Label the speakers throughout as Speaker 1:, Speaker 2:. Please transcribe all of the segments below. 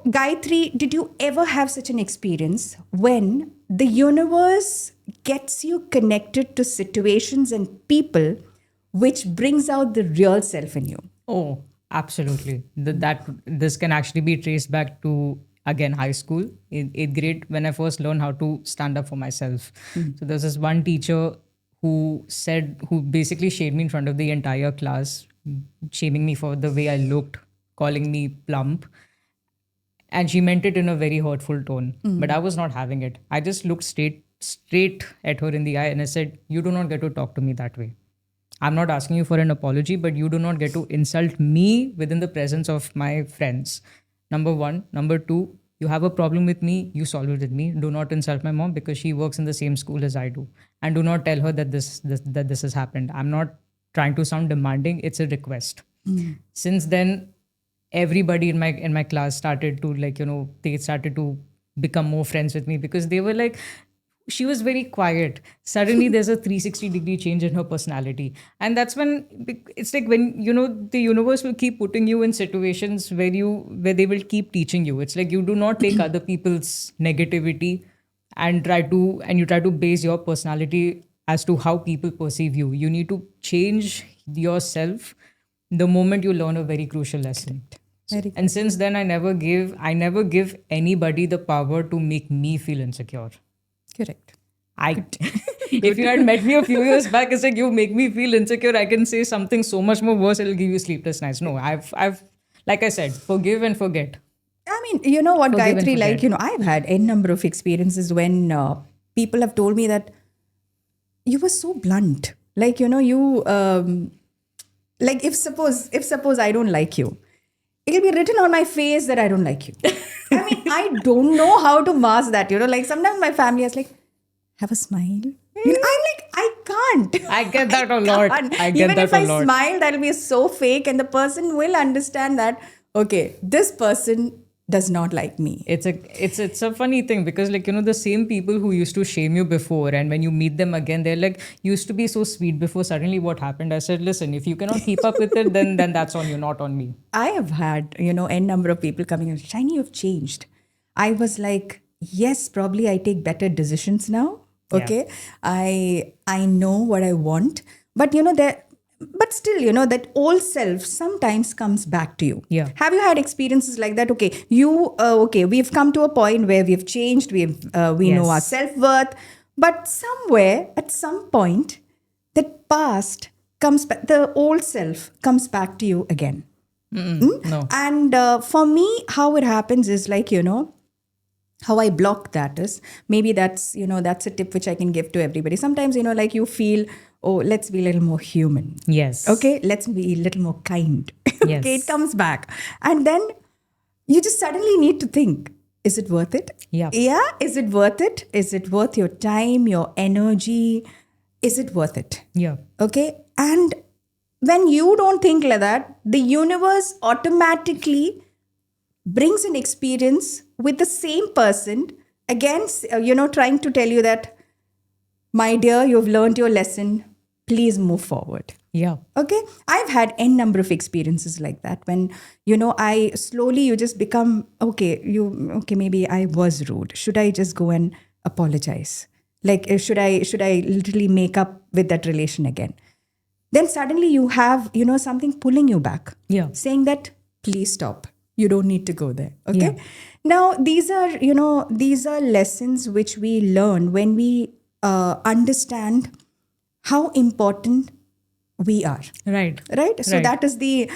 Speaker 1: Gayatri, did you ever have such an experience when the universe gets you connected to situations and people which brings out the real self in you?
Speaker 2: Oh, absolutely. That this can actually be traced back to again high school, in eighth grade, when I first learned how to stand up for myself. So there's this one teacher who basically shamed me in front of the entire class, shaming me for the way I looked, calling me plump, and she meant it in a very hurtful tone. But I was not having it. I just looked straight at her in the eye and I said, "You do not get to talk to me that way. I'm not asking you for an apology, but you do not get to insult me within the presence of my friends. Number one. Number two, you have a problem with me, you solve it with me. Do not insult my mom because she works in the same school as I do. And do not tell her that this has happened. I'm not trying to sound demanding, it's a request." Since then, everybody in my class started to, like, they started to become more friends with me because they were like, she was very quiet. Suddenly there's a 360-degree change in her personality. And that's when it's like, when the universe will keep putting you in situations where they will keep teaching you. It's like, you do not take other people's negativity and you try to base your personality as to how people perceive you. You need to change yourself the moment you learn a very crucial lesson.
Speaker 1: Very
Speaker 2: And
Speaker 1: good.
Speaker 2: since then, I never give anybody the power to make me feel insecure.
Speaker 1: Correct.
Speaker 2: I, if you had met me a few years back, it's like, you make me feel insecure, I can say something so much more worse. It'll give you sleepless nights. No, like I said, forgive and forget.
Speaker 1: I mean, you know what,
Speaker 2: Forgive and
Speaker 1: Gayatri, like,
Speaker 2: forget.
Speaker 1: I've had a number of experiences when people have told me that you were so blunt. Like, like if suppose I don't like you, it'll be written on my face that I don't like you. I mean, I don't know how to mask that, like sometimes my family is like, have a smile. I'm like, I can't.
Speaker 2: I get that a lot.
Speaker 1: Can't.
Speaker 2: I get
Speaker 1: Even
Speaker 2: that
Speaker 1: if
Speaker 2: a
Speaker 1: I
Speaker 2: lot.
Speaker 1: smile, that'll be so fake, and the person will understand that, okay, this person does not like me.
Speaker 2: It's a funny thing because, like, the same people who used to shame you before, and when you meet them again, they're like, "You used to be so sweet before, suddenly what happened?" I said, "Listen, if you cannot keep up with it, then that's on you, not on me."
Speaker 1: I have had, a number of people coming and, Shiny, you've changed. I was like, yes, probably I take better decisions now.
Speaker 2: Yeah.
Speaker 1: Okay. I know what I want. But but still, that old self sometimes comes back to you.
Speaker 2: Yeah.
Speaker 1: Have you had experiences like that? Okay, okay, we've come to a point where we've changed, we know our
Speaker 2: Yes.
Speaker 1: self-worth, but somewhere at some point, that past comes back, the old self comes back to you again.
Speaker 2: No.
Speaker 1: And for me, how it happens is like, how I block that is, maybe that's a tip which I can give to everybody. Sometimes, like you feel, oh, let's be a little more human.
Speaker 2: Yes.
Speaker 1: Okay, let's be a little more kind. Okay, it
Speaker 2: Yes.
Speaker 1: comes back. And then you just suddenly need to think, is it worth it?
Speaker 2: Yeah.
Speaker 1: Yeah, is it worth it? Is it worth your time, your energy? Is it worth it?
Speaker 2: Yeah.
Speaker 1: Okay. And when you don't think like that, the universe automatically brings an experience with the same person again, trying to tell you that, my dear, you've learned your lesson. Please move forward.
Speaker 2: Yeah.
Speaker 1: Okay. I've had n number of experiences like that when, I slowly, you just become, okay, maybe I was rude. Should I just go and apologize? Like, should I literally make up with that relation again? Then suddenly you have, something pulling you back.
Speaker 2: Yeah.
Speaker 1: Saying that, please stop. You don't need to go there.
Speaker 2: Yeah.
Speaker 1: Okay. Now, these are lessons which we learn when we understand how important we are.
Speaker 2: Right.
Speaker 1: Right. So
Speaker 2: Right.
Speaker 1: that is the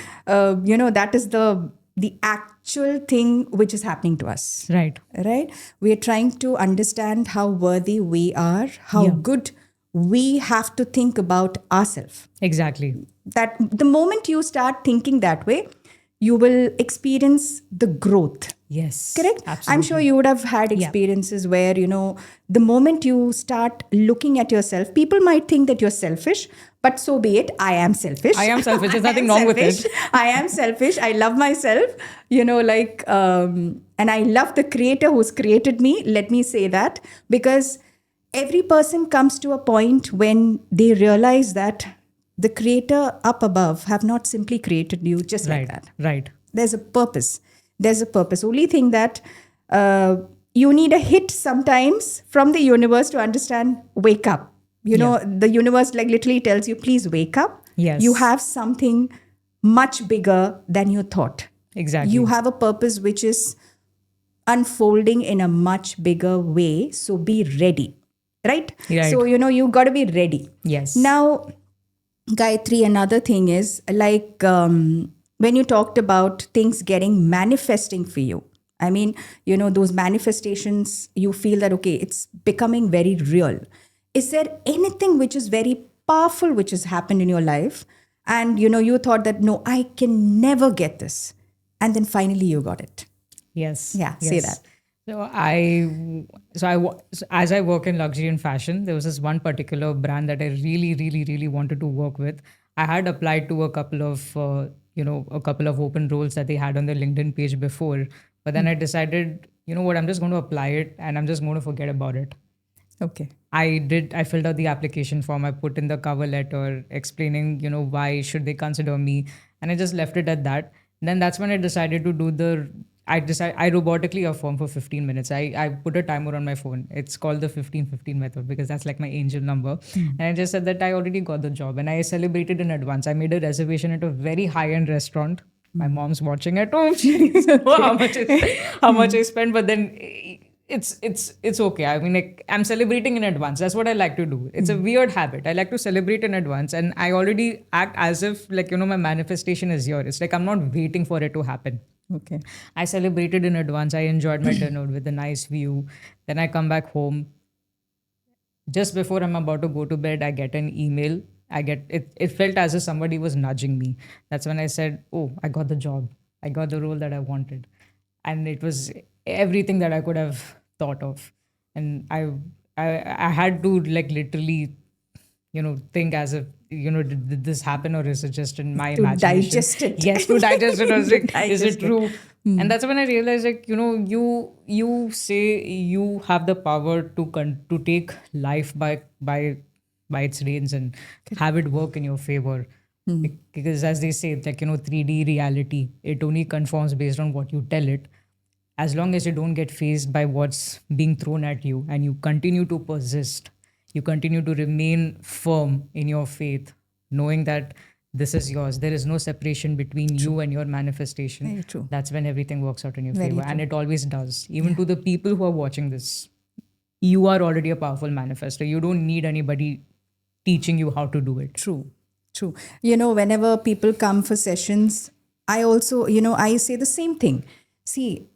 Speaker 1: actual thing which is happening to us.
Speaker 2: Right.
Speaker 1: Right. We are trying to understand how worthy we are, how
Speaker 2: Yeah.
Speaker 1: good we have to think about ourselves.
Speaker 2: Exactly.
Speaker 1: That the moment you start thinking that way, you will experience the growth.
Speaker 2: Yes.
Speaker 1: Correct?
Speaker 2: Absolutely.
Speaker 1: I'm sure you would have had
Speaker 2: Yeah.
Speaker 1: experiences where, the moment you start looking at yourself, people might think that you're selfish, but so be it. I am selfish.
Speaker 2: I am selfish. There's
Speaker 1: I
Speaker 2: nothing
Speaker 1: am
Speaker 2: wrong with
Speaker 1: selfish.
Speaker 2: it.
Speaker 1: I am selfish. I love myself, and I love the creator who's created me. Let me say that, because every person comes to a point when they realize that the creator up above have not simply created you just like
Speaker 2: Right.
Speaker 1: that.
Speaker 2: Right.
Speaker 1: There's a purpose. There's a purpose. Only thing that uh, you need a hit sometimes from the universe to understand, wake up.
Speaker 2: Yeah.
Speaker 1: The universe like literally tells you, please wake up. You
Speaker 2: Yes.
Speaker 1: have something much bigger than you thought. You
Speaker 2: Exactly.
Speaker 1: have a purpose which is unfolding in a much bigger way. So be ready, right?
Speaker 2: Right.
Speaker 1: So, you got to be ready.
Speaker 2: Yes.
Speaker 1: Now, Gayatri, another thing is like when you talked about things getting manifesting for you. I mean, those manifestations, you feel that, okay, it's becoming very real. Is there anything which is very powerful which has happened in your life? And, you thought that, no, I can never get this. And then finally you got it.
Speaker 2: Yes,
Speaker 1: Yeah, say
Speaker 2: yes.
Speaker 1: that.
Speaker 2: So as I work in luxury and fashion, there was this one particular brand that I really, really, really wanted to work with. I had applied to a couple of open roles that they had on their LinkedIn page before, but then I decided, you know what, I'm just going to apply it and I'm just going to forget about it.
Speaker 1: Okay.
Speaker 2: I filled out the application form. I put in the cover letter explaining, why should they consider me. And I just left it at that. Then that's when I decided to I robotically affirm for 15 minutes. I put a timer on my phone. It's called the 15-15 method because that's like my angel number. And I just said that I already got the job and I celebrated in advance. I made a reservation at a very high-end restaurant. My mom's watching at home. She needs to know how much I spent, but then it's okay. I mean, like, I'm celebrating in advance. That's what I like to do. It's a weird habit. I like to celebrate in advance, and I already act as if like my manifestation is here. It's like I'm not waiting for it to happen.
Speaker 1: Okay.
Speaker 2: I celebrated in advance. I enjoyed my dinner with a nice view. Then I come back home. Just before I'm about to go to bed, I get an email. It felt as if somebody was nudging me. That's when I said, "Oh, I got the job. I got the role that I wanted." And it was everything that I could have thought of. And I had to like literally think as if, did this happen or is it just in my
Speaker 1: To
Speaker 2: imagination?
Speaker 1: digest it.
Speaker 2: Yes, to digest it. I was
Speaker 1: To
Speaker 2: like, is it
Speaker 1: digest it.
Speaker 2: true? And that's when I realized, like, you say you have the power to take life by its reins and have it work in your favor. Because as they say, like, 3D reality, it only conforms based on what you tell it. As long as you don't get phased by what's being thrown at you and you continue to persist, you continue to remain firm in your faith, knowing that this is yours. There is no separation between you and your manifestation.
Speaker 1: Very true.
Speaker 2: That's when everything works out in your
Speaker 1: Very
Speaker 2: favor.
Speaker 1: true.
Speaker 2: And it always does. Even to the people who are watching this, you are already a powerful manifester. You don't need anybody teaching you how to do it.
Speaker 1: True, true. Whenever people come for sessions, I also, I say the same thing. See,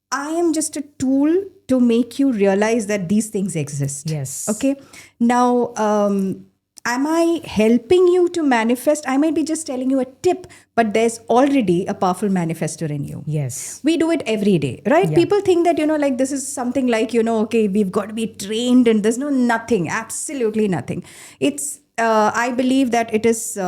Speaker 1: I am just a tool to make you realize that these things exist.
Speaker 2: Yes.
Speaker 1: Okay. Now, am I helping you to manifest? I might be just telling you a tip, but there's already a powerful manifestor in you.
Speaker 2: Yes.
Speaker 1: We do it every day, right?
Speaker 2: Yeah.
Speaker 1: People think that, like this is something like, okay, we've got to be trained and there's nothing, absolutely nothing. It's, I believe that it is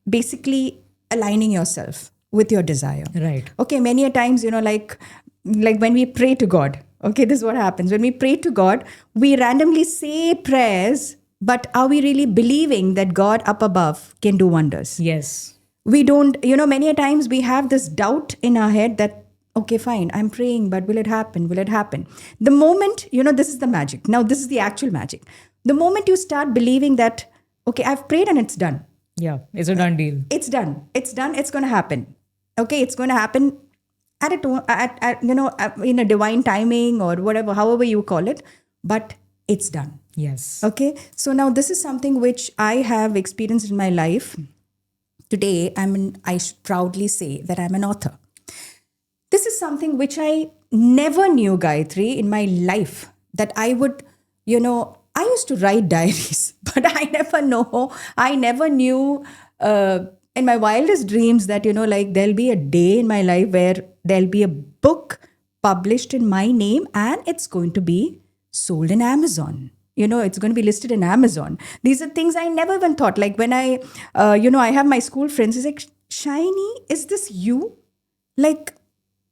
Speaker 1: basically aligning yourself with your desire.
Speaker 2: Right.
Speaker 1: Okay, many a times, like when we pray to God, okay, this is what happens. When we pray to God, we randomly say prayers, but are we really believing that God up above can do wonders?
Speaker 2: Yes.
Speaker 1: We don't, many a times we have this doubt in our head that, okay, fine, I'm praying, but will it happen? Will it happen? The moment, this is the magic. Now, this is the actual magic. The moment you start believing that, okay, I've prayed and it's done.
Speaker 2: Yeah. It's a done deal.
Speaker 1: It's done. It's done. It's going to happen. Okay, it's going to happen in a divine timing or whatever, however you call it, but it's done.
Speaker 2: Yes.
Speaker 1: Okay, so now this is something which I have experienced in my life. Today, I should proudly say that I'm an author. This is something which I never knew, Gayatri, in my life, that I would, I used to write diaries, but I never knew in my wildest dreams that, like there'll be a day in my life where there'll be a book published in my name and it's going to be sold in Amazon. It's going to be listed in Amazon. These are things I never even thought. Like when I have my school friends, it's like, Shiny, is this you? Like,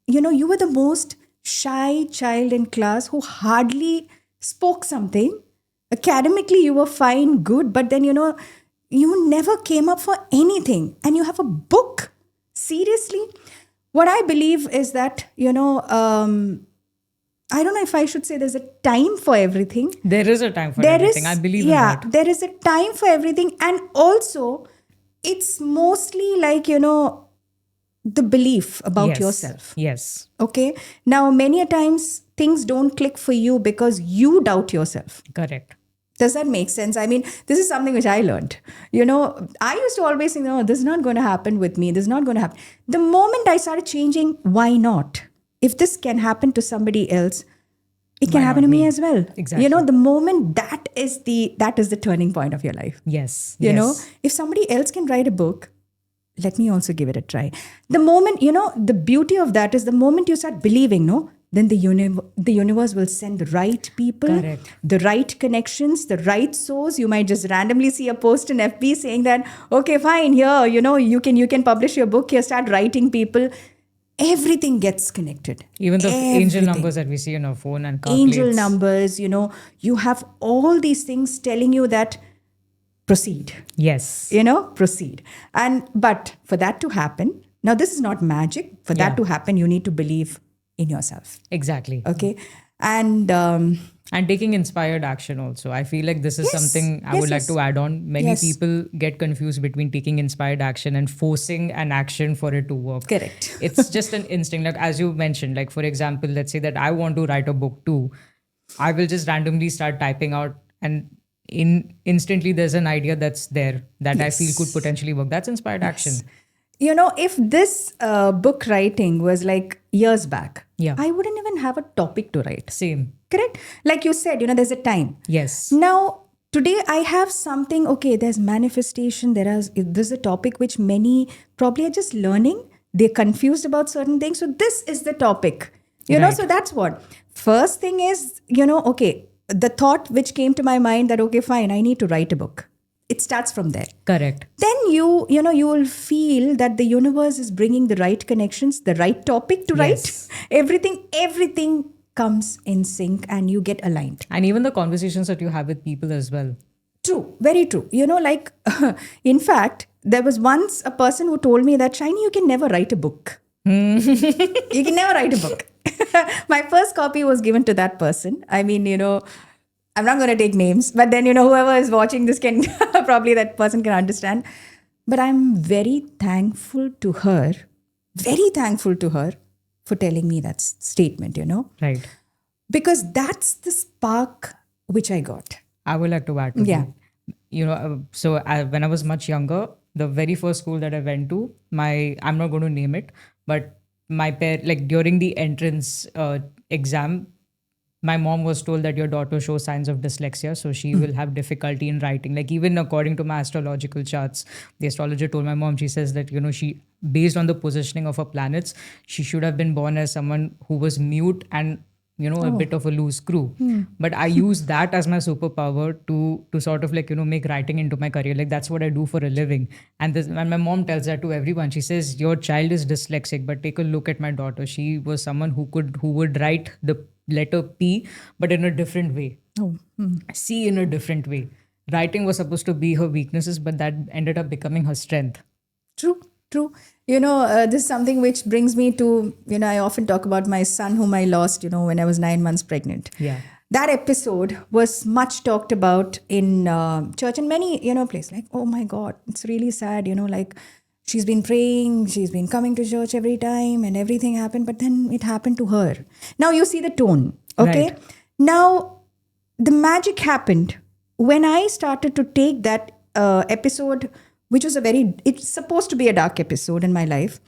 Speaker 1: you were the most shy child in class who hardly spoke something. Academically, you were fine, good, but then, you never came up for anything. And you have a book. Seriously? What I believe is that, I don't know if I should say there's a time for everything.
Speaker 2: There is a time for
Speaker 1: There
Speaker 2: everything. I
Speaker 1: is,
Speaker 2: believe in
Speaker 1: yeah,
Speaker 2: that.
Speaker 1: there is a time for everything. And also, it's mostly like, the belief about
Speaker 2: Yes.
Speaker 1: yourself.
Speaker 2: Yes.
Speaker 1: Okay. Now, many a times things don't click for you because you doubt yourself.
Speaker 2: Correct.
Speaker 1: Does that make sense? I mean, this is something which I learned. I used to always think, no, this is not going to happen with me. This is not going to happen. The moment I started changing, why not? If this can happen to somebody else, it can
Speaker 2: Why
Speaker 1: happen
Speaker 2: not
Speaker 1: to me
Speaker 2: me?
Speaker 1: as well.
Speaker 2: Exactly.
Speaker 1: The moment that is the turning point of your life.
Speaker 2: Yes. Yes.
Speaker 1: If somebody else can write a book, let me also give it a try. The moment, the beauty of that is the moment you start believing, no, then the universe will send the right people,
Speaker 2: Correct.
Speaker 1: the right connections, the right source. You might just randomly see a post in FB saying that, okay, fine, here, you can publish your book here, start writing people. Everything gets connected.
Speaker 2: Even the angel
Speaker 1: Everything.
Speaker 2: numbers that we see on our phone and car
Speaker 1: Angel
Speaker 2: plates.
Speaker 1: numbers, you have all these things telling you that proceed,
Speaker 2: Yes.
Speaker 1: proceed. But for that to happen, now this is not magic. For that
Speaker 2: Yeah.
Speaker 1: to happen, you need to believe in yourself.
Speaker 2: Exactly.
Speaker 1: Okay. And
Speaker 2: And taking inspired action also. I feel like this is
Speaker 1: yes,
Speaker 2: something I would
Speaker 1: yes,
Speaker 2: like
Speaker 1: yes,
Speaker 2: to add on. Many
Speaker 1: yes,
Speaker 2: people get confused between taking inspired action and forcing an action for it to work.
Speaker 1: correct.
Speaker 2: It's just an instinct. Like as you mentioned, like for example, let's say that I want to write a book too. I will just randomly start typing out and instantly there's an idea that's there that I feel could
Speaker 1: Yes,
Speaker 2: potentially work. That's inspired
Speaker 1: yes.
Speaker 2: action.
Speaker 1: If this book writing was like years back,
Speaker 2: Yeah.
Speaker 1: I wouldn't even have a topic to write.
Speaker 2: Same.
Speaker 1: Correct? Like you said, there's a time.
Speaker 2: Yes.
Speaker 1: Now, today I have something, okay, there's manifestation, there's a topic which many probably are just learning. They're confused about certain things. So this is the topic.
Speaker 2: Right.
Speaker 1: So that's what. First thing is, okay, the thought which came to my mind that, okay, fine, I need to write a book. It starts from there.
Speaker 2: Correct.
Speaker 1: Then you will feel that the universe is bringing the right connections, the right topic to write.
Speaker 2: Yes.
Speaker 1: Everything comes in sync and you get aligned.
Speaker 2: And even the conversations that you have with people as well.
Speaker 1: True, very true. Like, in fact, there was once a person who told me that, Shiny, you can never write a book. You can never write a book. My first copy was given to that person. I mean, I'm not going to take names, but then, whoever is watching this can probably that person can understand. But I'm very thankful to her for telling me that statement,
Speaker 2: Right.
Speaker 1: because that's the spark which I got.
Speaker 2: I would like to add to
Speaker 1: Yeah.
Speaker 2: that. When I was much younger, the very first school that I went to, I'm not going to name it, but like during the entrance exam, my mom was told that your daughter shows signs of dyslexia, so she will have difficulty in writing. Like even according to my astrological charts, the astrologer told my mom, she says that she, based on the positioning of her planets, she should have been born as someone who was mute and a bit of a loose screw. But I use that as my superpower to sort of like make writing into my career. Like that's what I do for a living. And my mom tells that to everyone. She says your child is dyslexic, but take a look at my daughter. She was someone who would write the letter P but in a different way.
Speaker 1: Oh,
Speaker 2: C in a different way. Writing was supposed to be her weaknesses, but that ended up becoming her strength.
Speaker 1: true, true. This is something which brings me to, I often talk about my son whom I lost, when I was 9 months pregnant.
Speaker 2: Yeah.
Speaker 1: That episode was much talked about in church and many, places. Like, oh my God, it's really sad, like she's been praying, she's been coming to church every time and everything happened, but then it happened to her. Now you see the tone, okay?
Speaker 2: Right.
Speaker 1: Now, the magic happened when I started to take that episode, which was it's supposed to be a dark episode in my life.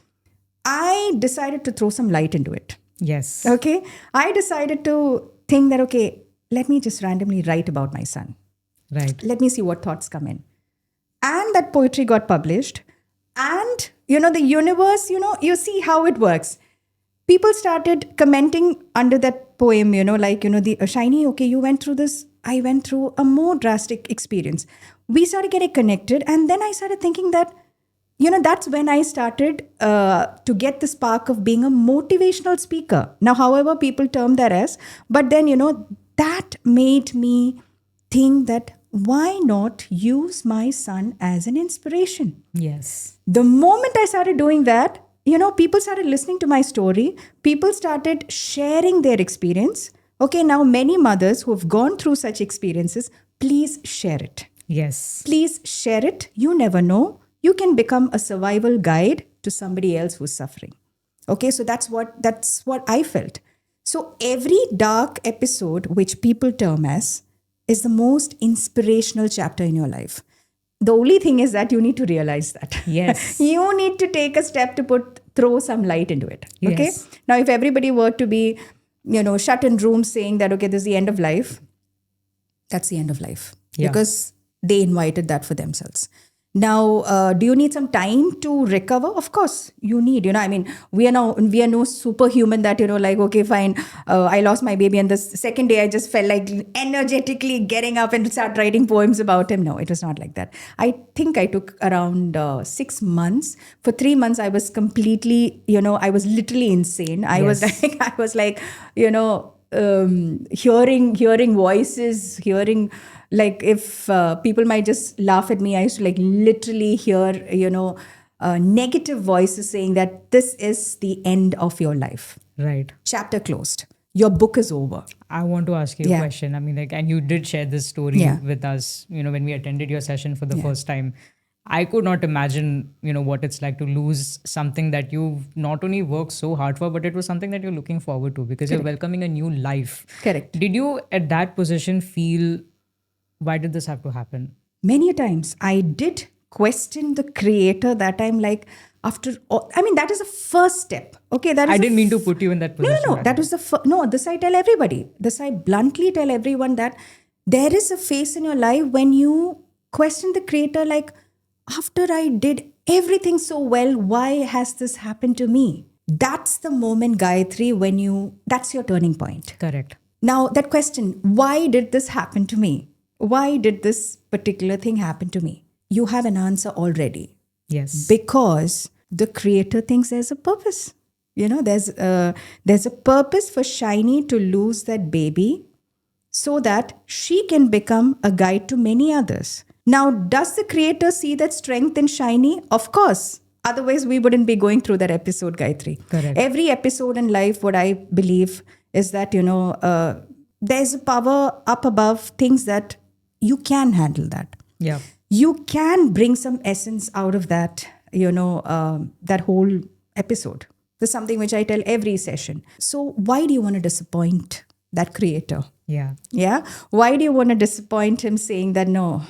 Speaker 1: I decided to throw some light into it.
Speaker 2: Yes.
Speaker 1: Okay. I decided to think that, okay, let me just randomly write about my son.
Speaker 2: Right.
Speaker 1: Let me see what thoughts come in. And that poetry got published. And, the universe, you see how it works. People started commenting under that poem, the Shiny, okay, you went through this. I went through a more drastic experience. We started getting connected. And then I started thinking that, that's when I started to get the spark of being a motivational speaker. Now, however, people term that as, but then, that made me think that why not use my son as an inspiration?
Speaker 2: Yes.
Speaker 1: The moment I started doing that, people started listening to my story. People started sharing their experience. Okay, now many mothers who have gone through such experiences, please share it.
Speaker 2: Yes.
Speaker 1: Please share it. You never know. You can become a survival guide to somebody else who's suffering. Okay, so that's what I felt. So every dark episode, which people term as, is the most inspirational chapter in your life. The only thing is that you need to realize that.
Speaker 2: Yes.
Speaker 1: You need to take a step to throw some light into it. Okay.
Speaker 2: Yes.
Speaker 1: Now, if everybody were to be, shut in rooms saying that, okay, this is the end of life, that's the end of life
Speaker 2: Yeah.
Speaker 1: because they invited that for themselves. Now, do you need some time to recover? Of course, you need. I mean, we are no superhuman that like, okay, fine, I lost my baby, and the second day I just felt like energetically getting up and start writing poems about him. No, it was not like that. I think I took around 6 months. For 3 months, I was completely, I was literally insane. I was
Speaker 2: Yes.
Speaker 1: like, I was like, hearing voices, hearing, like, if people might just laugh at me, I used to like literally hear negative voices saying that this is the end of your life,
Speaker 2: Right.
Speaker 1: chapter closed, your book is over.
Speaker 2: I want to ask you a
Speaker 1: Yeah.
Speaker 2: question. I mean, like, and you did share this story
Speaker 1: Yeah.
Speaker 2: with us, when we attended your session for the
Speaker 1: Yeah.
Speaker 2: first time. I could not imagine, what it's like to lose something that you've not only worked so hard for, but it was something that you're looking forward to because you're welcoming a new life.
Speaker 1: Correct.
Speaker 2: Did you, at that position, feel, why did this have to happen?
Speaker 1: Many a times I did question the creator, that I'm like, after all, I mean, that is the first step. Okay, that is
Speaker 2: I
Speaker 1: the
Speaker 2: didn't mean to put you in that
Speaker 1: No,
Speaker 2: position.
Speaker 1: no, no. That was no. This I tell everybody. This I bluntly tell everyone that there is a phase in your life when you question the creator, like, after I did everything so well, why has this happened to me? That's the moment, Gayatri, that's your turning point.
Speaker 2: Correct.
Speaker 1: Now, that question, why did this happen to me? Why did this particular thing happen to me? You have an answer already,
Speaker 2: Yes.
Speaker 1: because the creator thinks there's a purpose. There's a purpose for Shiny to lose that baby so that she can become a guide to many others. Now, does the creator see that strength in Shiny? Of course. Otherwise, we wouldn't be going through that episode, Gayatri.
Speaker 2: Correct.
Speaker 1: Every episode in life, what I believe is that, there's a power up above, things that you can handle that.
Speaker 2: Yeah.
Speaker 1: You can bring some essence out of that, that whole episode. There's something which I tell every session. So why do you want to disappoint that creator?
Speaker 2: Yeah.
Speaker 1: Yeah. Why do you want to disappoint him saying that, no,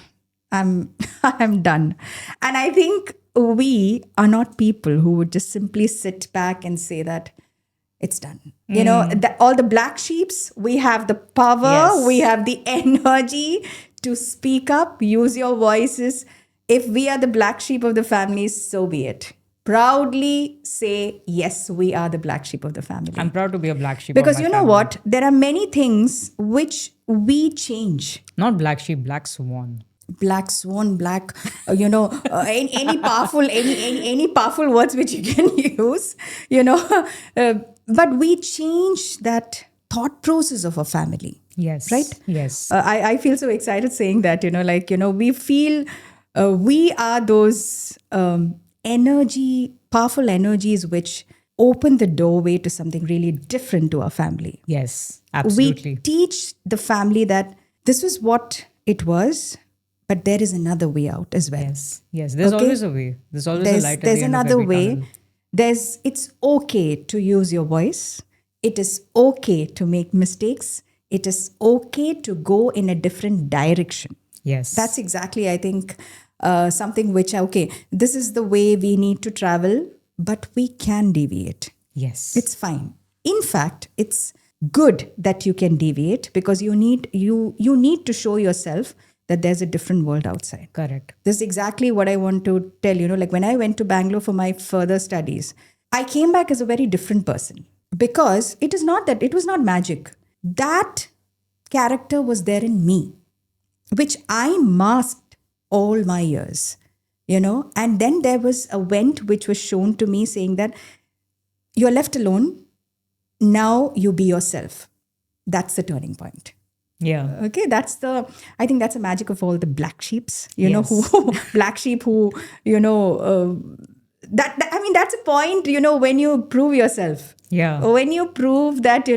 Speaker 1: I'm I'm done? And I think we are not people who would just simply sit back and say that it's done. All the black sheeps, we have the power,
Speaker 2: Yes.
Speaker 1: we have the energy to speak up, use your voices. If we are the black sheep of the family, so be it. Proudly say, yes, we are the black sheep of the family.
Speaker 2: I'm proud to be a black sheep.
Speaker 1: Because
Speaker 2: of my
Speaker 1: you know
Speaker 2: family.
Speaker 1: what? There are many things which we change.
Speaker 2: Not black sheep, black swan.
Speaker 1: Black swan, any powerful words which you can use, but we change that thought process of a family.
Speaker 2: Yes.
Speaker 1: Right?
Speaker 2: Yes.
Speaker 1: I feel so excited saying that, we feel we are those powerful energies which open the doorway to something really different to our family.
Speaker 2: Yes. Absolutely.
Speaker 1: We teach the family that this was what it was, but there is another way out as well.
Speaker 2: Yes. Yes. There's
Speaker 1: Okay?
Speaker 2: always a way. There's always a light at
Speaker 1: There's
Speaker 2: the end of
Speaker 1: another
Speaker 2: every
Speaker 1: way.
Speaker 2: tunnel.
Speaker 1: It's okay to use your voice. It is okay to make mistakes. It is okay to go in a different direction.
Speaker 2: Yes.
Speaker 1: That's exactly, I think, something which, okay, this is the way we need to travel, but we can deviate.
Speaker 2: Yes.
Speaker 1: It's fine. In fact, it's good that you can deviate because you need to show yourself that there's a different world outside.
Speaker 2: Correct.
Speaker 1: This is exactly what I want to tell you. Like when I went to Bangalore for my further studies, I came back as a very different person because it was not magic. That character was there in me, which I masked all my years, and then there was a vent which was shown to me saying that you're left alone. Now you be yourself. That's the turning point.
Speaker 2: Yeah.
Speaker 1: Okay, I think that's the magic of all the black sheeps,
Speaker 2: Yes.
Speaker 1: who black sheep who, I mean, that's a point, when you prove yourself.
Speaker 2: Yeah.
Speaker 1: When you prove that,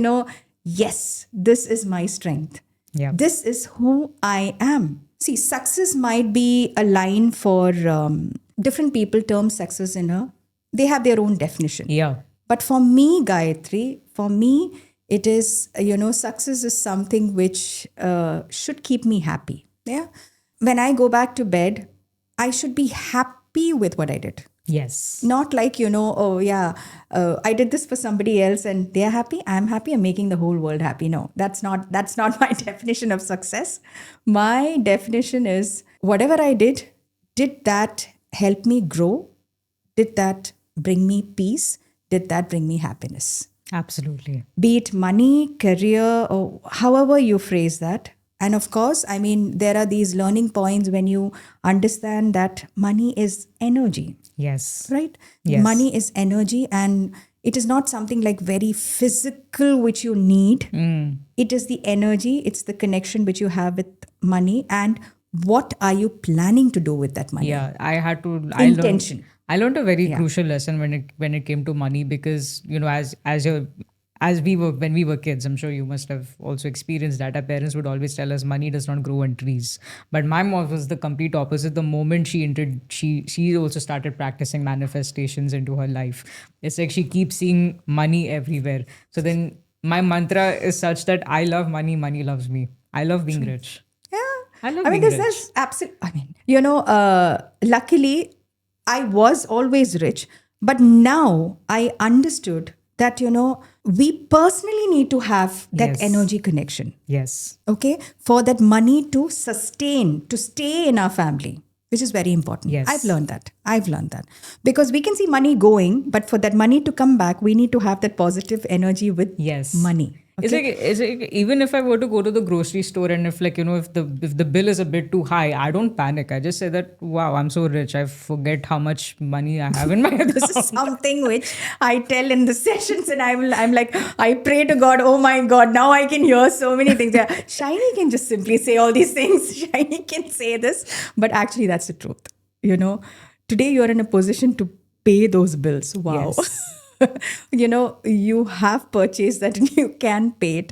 Speaker 1: yes, this is my strength.
Speaker 2: Yeah.
Speaker 1: This is who I am. See, success might be a line for different people, term success they have their own definition.
Speaker 2: Yeah.
Speaker 1: But for me, Gayatri, for me, it is, success is something which should keep me happy. Yeah. When I go back to bed, I should be happy with what I did.
Speaker 2: Yes.
Speaker 1: Not like, oh, yeah, I did this for somebody else and they're happy. I'm happy. I'm making the whole world happy. No, that's not my definition of success. My definition is whatever I did that help me grow? Did that bring me peace? Did that bring me happiness?
Speaker 2: Absolutely.
Speaker 1: Be it money, career, or however you phrase that. And of course, I mean, there are these learning points when you understand that money is energy,
Speaker 2: Yes.
Speaker 1: right?
Speaker 2: Yes.
Speaker 1: Money is energy, and it is not something like very physical which you need. It is the energy, it's the connection which you have with money, and what are you planning to do with that money?
Speaker 2: Yeah,
Speaker 1: Intention.
Speaker 2: I learned a very crucial lesson when it came to money, because as we were when we were kids, I'm sure you must have also experienced that. Our parents would always tell us money does not grow on trees. But my mom was the complete opposite. The moment she entered, she also started practicing manifestations into her life. It's like she keeps seeing money everywhere. So then my mantra is such that I love money, money loves me. I love being rich.
Speaker 1: Yeah.
Speaker 2: I love
Speaker 1: I mean,
Speaker 2: being
Speaker 1: this
Speaker 2: rich.
Speaker 1: is absolute. I mean, luckily, I was always rich, but now I understood that, we personally need to have that
Speaker 2: Yes.
Speaker 1: energy connection.
Speaker 2: Yes.
Speaker 1: Okay. For that money to sustain, to stay in our family, which is very important.
Speaker 2: Yes.
Speaker 1: I've learned that because we can see money going, but for that money to come back, we need to have that positive energy with
Speaker 2: Yes.
Speaker 1: money. Okay?
Speaker 2: It's like even if I were to go to the grocery store and if if the bill is a bit too high, I don't panic. I just say that, wow, I'm so rich. I forget how much money I have in my account.
Speaker 1: This is something which I tell in the sessions, and I'm like, I pray to God, oh my God, now I can hear so many things. Yeah, Shiny can just simply say all these things. Shiny can say this, but actually that's the truth. Today you're in a position to pay those bills. Wow.
Speaker 2: Yes.
Speaker 1: You have purchased that and you can pay it.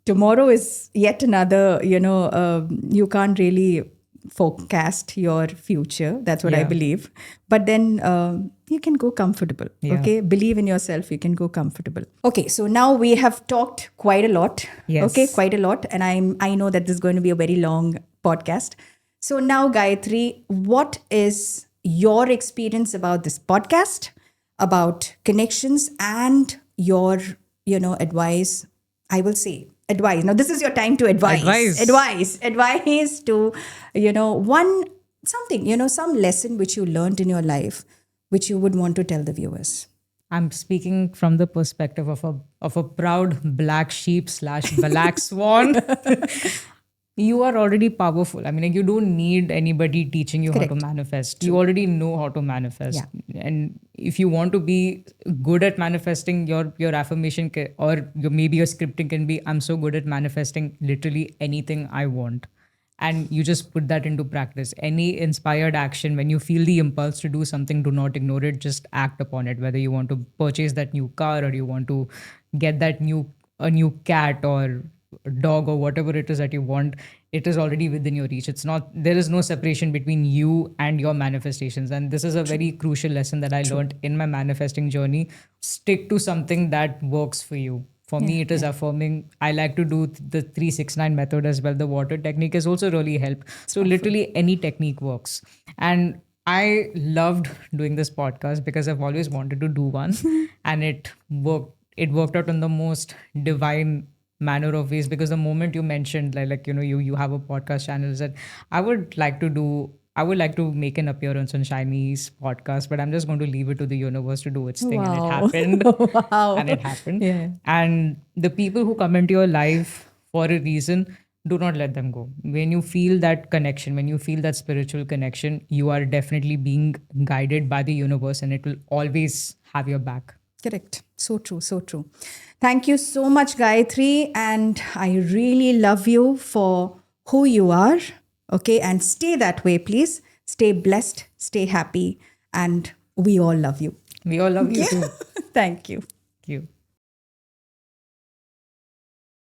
Speaker 1: Tomorrow is yet another, you can't really forecast your future. That's what I
Speaker 2: Yeah.
Speaker 1: believe. But then you can go comfortable.
Speaker 2: Yeah.
Speaker 1: Okay. Believe in yourself. You can go comfortable. Okay. So now we have talked quite a lot.
Speaker 2: Yes.
Speaker 1: Okay. Quite a lot. And I know that this is going to be a very long podcast. So now, Gayatri, what is your experience about this podcast, about connections, and your, advice? I will say advice. Now, this is your time to advise. Advice to, some lesson which you learned in your life, which you would want to tell the viewers.
Speaker 2: I'm speaking from the perspective of a proud black sheep / black swan. You are already powerful. I mean, like, you don't need anybody teaching you how to manifest. You already know how to manifest. And if you want to be good at manifesting, your affirmation maybe your scripting can be, I'm so good at manifesting literally anything I want. And you just put that into practice. Any inspired action, when you feel the impulse to do something, do not ignore it. Just act upon it. Whether you want to purchase that new car, or you want to get a new cat or dog, or whatever it is that you want, it is already within your reach. There is no separation between you and your manifestations. And this is a very crucial lesson that I learned in my manifesting journey. Stick to something that works for you. For me, it is affirming. I like to do the 369 method as well. The water technique has also really helped. So literally any technique works. And I loved doing this podcast because I've always wanted to do one, and it worked. It worked out in the most divine manner of ways, because the moment you mentioned you have a podcast channel, that I would like to make an appearance on Shiny's podcast, but I'm just going to leave it to the universe to do its thing. And it happened.
Speaker 1: Wow.
Speaker 2: And it happened.
Speaker 1: Yeah.
Speaker 2: And the people who come into your life for a reason, do not let them go. When you feel that connection, when you feel that spiritual connection, you are definitely being guided by the universe, and it will always have your back.
Speaker 1: Correct. So true. So true. Thank you so much, Gayatri. And I really love you for who you are. Okay. And stay that way, please. Stay blessed, stay happy, and we all love you.
Speaker 2: We all love you too.
Speaker 1: Thank you.
Speaker 2: Thank you.